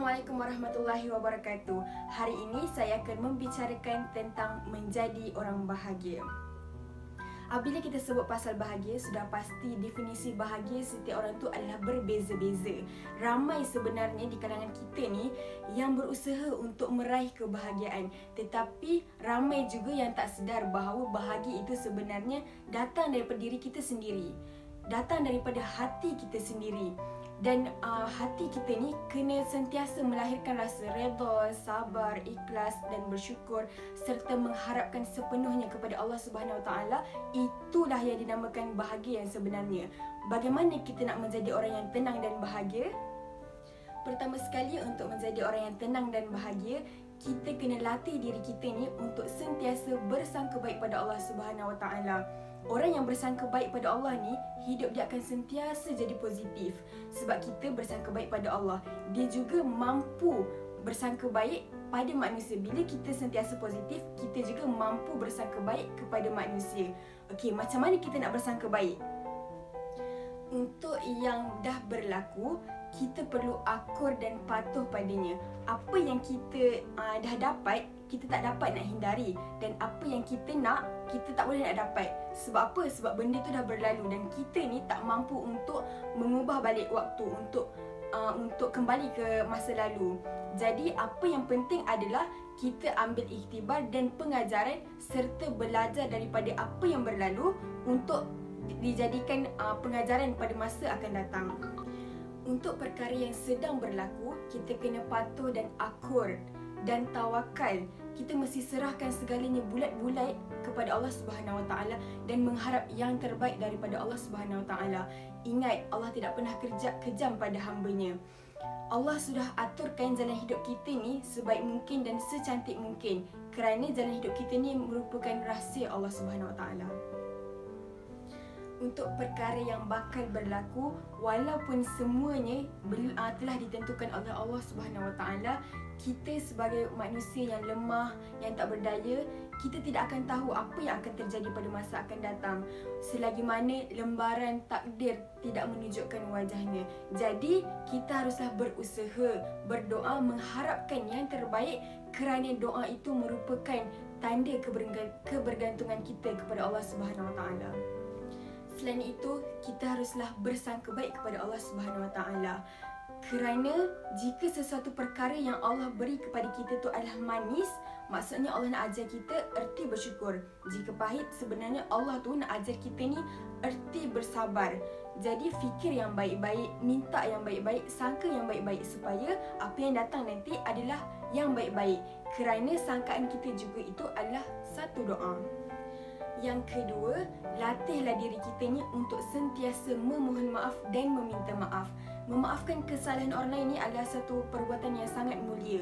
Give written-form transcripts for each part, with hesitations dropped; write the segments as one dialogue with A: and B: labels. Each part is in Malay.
A: Assalamualaikum warahmatullahi wabarakatuh. Hari ini saya akan membicarakan tentang menjadi orang bahagia. Apabila kita sebut pasal bahagia, sudah pasti definisi bahagia setiap orang tu adalah berbeza-beza. Ramai sebenarnya di kalangan kita ni yang berusaha untuk meraih kebahagiaan, tetapi ramai juga yang tak sedar bahawa bahagia itu sebenarnya datang daripada diri kita sendiri, datang daripada hati kita sendiri. Dan hati kita ni kena sentiasa melahirkan rasa redha, sabar, ikhlas dan bersyukur serta mengharapkan sepenuhnya kepada Allah Subhanahu Wa Taala. Itulah yang dinamakan bahagia yang sebenarnya. Bagaimana kita nak menjadi orang yang tenang dan bahagia? Pertama sekali, untuk menjadi orang yang tenang dan bahagia, kita kena latih diri kita ni untuk sentiasa bersangka baik pada Allah Subhanahu Wa Taala. Orang yang bersangka baik pada Allah ni, hidup dia akan sentiasa jadi positif. Sebab kita bersangka baik pada Allah, dia juga mampu bersangka baik pada manusia. Bila kita sentiasa positif, kita juga mampu bersangka baik kepada manusia. Okey, macam mana kita nak bersangka baik? Untuk yang dah berlaku, kita perlu akur dan patuh padanya. Apa yang kita dah dapat, kita tak dapat nak hindari. Dan apa yang kita nak, kita tak boleh nak dapat. Sebab apa? Sebab benda tu dah berlalu dan kita ni tak mampu untuk mengubah balik waktu, untuk kembali ke masa lalu. Jadi apa yang penting adalah kita ambil iktibar dan pengajaran serta belajar daripada apa yang berlalu untuk dijadikan pengajaran pada masa akan datang. Untuk perkara yang sedang berlaku, kita kena patuh dan akur dan tawakal. Kita mesti serahkan segalanya bulat-bulat kepada Allah Subhanahu Wa Taala dan mengharap yang terbaik daripada Allah Subhanahu Wa Taala. Ingat, Allah tidak pernah kejam pada hamba-Nya. Allah sudah aturkan jalan hidup kita ni sebaik mungkin dan secantik mungkin, kerana jalan hidup kita ni merupakan rahsia Allah Subhanahu Wa Taala. Untuk perkara yang bakal berlaku, walaupun semuanya telah ditentukan oleh Allah Subhanahu Wa Taala, kita sebagai manusia yang lemah, yang tak berdaya, kita tidak akan tahu apa yang akan terjadi pada masa akan datang selagi mana lembaran takdir tidak menunjukkan wajahnya. Jadi kita haruslah berusaha, berdoa, mengharapkan yang terbaik, kerana doa itu merupakan tanda kebergantungan kita kepada Allah Subhanahu Wa Taala. Selain itu, kita haruslah bersangka baik kepada Allah Subhanahu Wa Taala. Kerana jika sesuatu perkara yang Allah beri kepada kita tu adalah manis, maksudnya Allah nak ajar kita erti bersyukur. Jika pahit, sebenarnya Allah tu nak ajar kita ni erti bersabar. Jadi fikir yang baik-baik, minta yang baik-baik, sangka yang baik-baik supaya apa yang datang nanti adalah yang baik-baik. Kerana sangkaan kita juga itu adalah satu doa. Yang kedua, latihlah diri kita ni untuk sentiasa memohon maaf dan meminta maaf. Memaafkan kesalahan orang lain ni adalah satu perbuatan yang sangat mulia.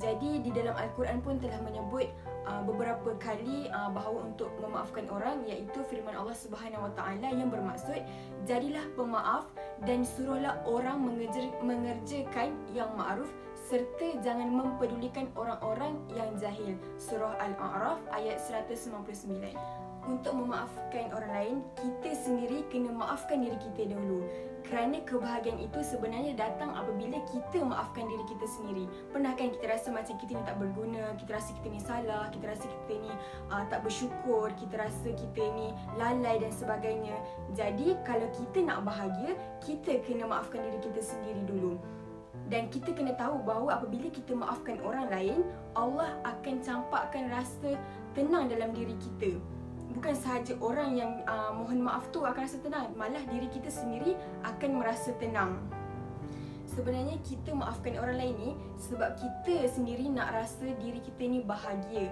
A: Jadi di dalam Al-Quran pun telah menyebut beberapa kali bahawa untuk memaafkan orang, iaitu firman Allah Subhanahu Wa Taala yang bermaksud, jadilah pemaaf dan suruhlah orang mengerjakan yang ma'ruf serta jangan mempedulikan orang-orang yang jahil. Surah Al-A'raf ayat 199. Untuk memaafkan orang lain, kita sendiri kena maafkan diri kita dahulu. Kerana kebahagiaan itu sebenarnya datang apabila kita maafkan diri kita sendiri. Pernah kan kita rasa macam kita ni tak berguna, kita rasa kita ni salah, kita rasa kita ni tak bersyukur, kita rasa kita ni lalai dan sebagainya. Jadi kalau kita nak bahagia, kita kena maafkan diri kita sendiri dulu. Dan kita kena tahu bahawa apabila kita maafkan orang lain, Allah akan campakkan rasa tenang dalam diri kita. Bukan sahaja orang yang mohon maaf tu akan rasa tenang, malah diri kita sendiri akan merasa tenang. Sebenarnya kita maafkan orang lain ni sebab kita sendiri nak rasa diri kita ni bahagia.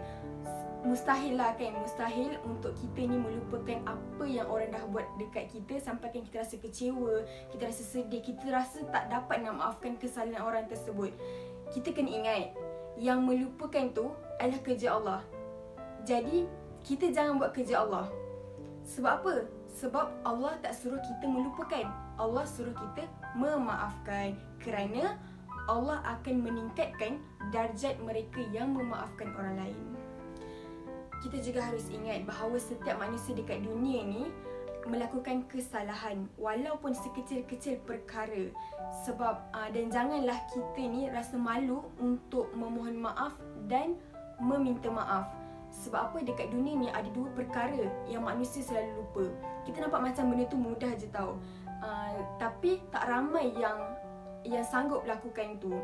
A: Mustahil lah kan, mustahil untuk kita ni melupakan apa yang orang dah buat dekat kita sampaikan kita rasa kecewa, kita rasa sedih, kita rasa tak dapat nak maafkan kesalahan orang tersebut. Kita kena ingat, yang melupakan tu adalah kerja Allah. Jadi kita jangan buat kerja Allah. Sebab apa? Sebab Allah tak suruh kita melupakan, Allah suruh kita memaafkan. Kerana Allah akan meningkatkan darjat mereka yang memaafkan orang lain. Kita juga harus ingat bahawa setiap manusia dekat dunia ni melakukan kesalahan walaupun sekecil-kecil perkara. Sebab dan janganlah kita ni rasa malu untuk memohon maaf dan meminta maaf. Sebab apa, dekat dunia ni ada dua perkara yang manusia selalu lupa. Kita nampak macam benda tu mudah je tau, tapi tak ramai yang sanggup lakukan tu.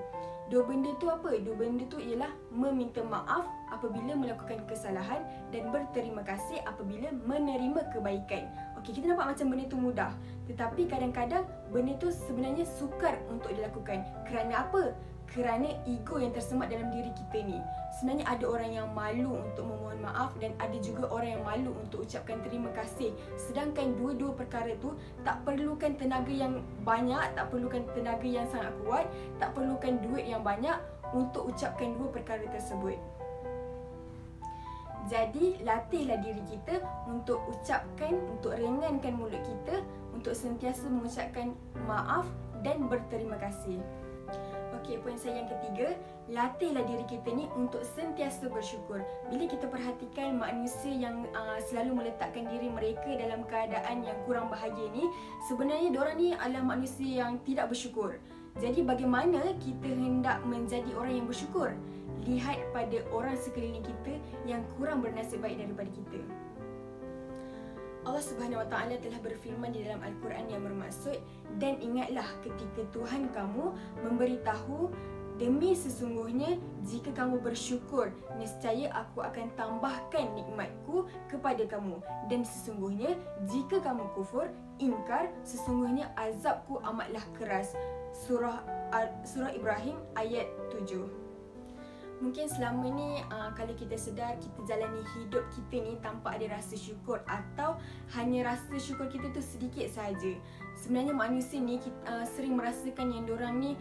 A: Dua benda tu apa? Dua benda tu ialah meminta maaf apabila melakukan kesalahan dan berterima kasih apabila menerima kebaikan. Okey, kita nampak macam benda tu mudah, tetapi kadang-kadang benda tu sebenarnya sukar untuk dilakukan. Kerana apa? Kerana ego yang tersemat dalam diri kita ni. Sebenarnya ada orang yang malu untuk memohon maaf dan ada juga orang yang malu untuk ucapkan terima kasih. Sedangkan dua-dua perkara tu tak perlukan tenaga yang banyak, tak perlukan tenaga yang sangat kuat, tak perlukan duit yang banyak untuk ucapkan dua perkara tersebut. Jadi latihlah diri kita untuk ucapkan, untuk ringankan mulut kita, untuk sentiasa mengucapkan maaf dan berterima kasih. Okey, poin saya yang ketiga, latihlah diri kita ni untuk sentiasa bersyukur. Bila kita perhatikan manusia yang selalu meletakkan diri mereka dalam keadaan yang kurang bahagia ni, sebenarnya diorang ni adalah manusia yang tidak bersyukur. Jadi bagaimana kita hendak menjadi orang yang bersyukur? Lihat pada orang sekeliling kita yang kurang bernasib baik daripada kita. Allah Subhanahu Wa Taala telah berfirman di dalam Al-Quran yang bermaksud, dan ingatlah ketika Tuhan kamu memberitahu, demi sesungguhnya jika kamu bersyukur, nescaya aku akan tambahkan nikmatku kepada kamu, dan sesungguhnya jika kamu kufur, ingkar, sesungguhnya azabku amatlah keras. Surah Ibrahim ayat 7. Mungkin selama ni kalau kita sedar, kita jalani hidup kita ni tanpa ada rasa syukur, atau hanya rasa syukur kita tu sedikit saja. Sebenarnya manusia ni sering merasakan yang diorang ni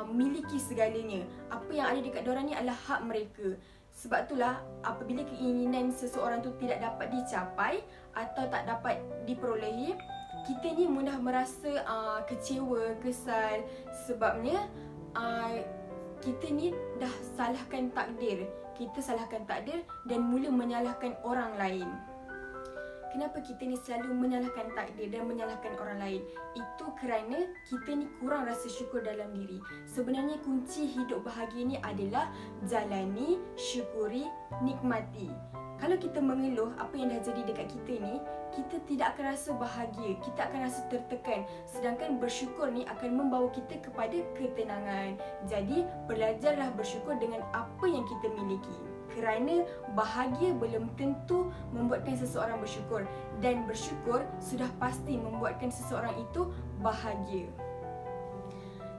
A: miliki segalanya. Apa yang ada dekat diorang ni adalah hak mereka. Sebab itulah apabila keinginan seseorang tu tidak dapat dicapai atau tak dapat diperolehi, kita ni mudah merasa kecewa, kesal. Sebabnya kita ni dah salahkan takdir. Kita salahkan takdir dan mula menyalahkan orang lain. Kenapa kita ni selalu menyalahkan takdir dan menyalahkan orang lain? Itu kerana kita ni kurang rasa syukur dalam diri. Sebenarnya kunci hidup bahagia ni adalah jalani, syukuri, nikmati. Kalau kita mengeluh apa yang dah jadi dekat kita ni, kita tidak akan rasa bahagia, kita akan rasa tertekan. Sedangkan bersyukur ni akan membawa kita kepada ketenangan. Jadi, belajarlah bersyukur dengan apa yang kita miliki. Kerana bahagia belum tentu membuatkan seseorang bersyukur, dan bersyukur sudah pasti membuatkan seseorang itu bahagia.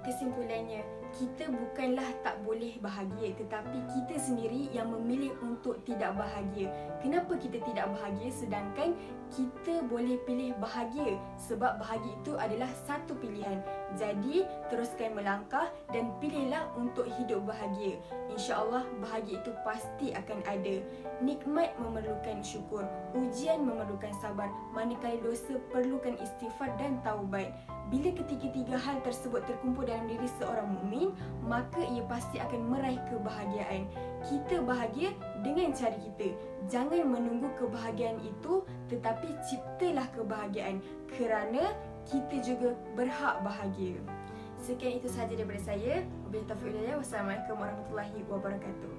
A: Kesimpulannya, kita bukanlah tak boleh bahagia, tetapi kita sendiri yang memilih untuk tidak bahagia. Kenapa kita tidak bahagia sedangkan kita boleh pilih bahagia? Sebab bahagia itu adalah satu pilihan. Jadi, teruskan melangkah dan pilihlah untuk hidup bahagia. InsyaAllah bahagia itu pasti akan ada. Nikmat memerlukan syukur, ujian memerlukan sabar, manakala dosa perlukan istighfar dan taubat. Bila ketiga-tiga hal tersebut terkumpul dalam diri seorang mukmin, maka ia pasti akan meraih kebahagiaan. Kita bahagia dengan cara kita. Jangan menunggu kebahagiaan itu, tetapi ciptalah kebahagiaan, kerana kita juga berhak bahagia. Sekian itu sahaja daripada saya. Wabillahi taufiq wal hidayah. Wassalamualaikum warahmatullahi wabarakatuh.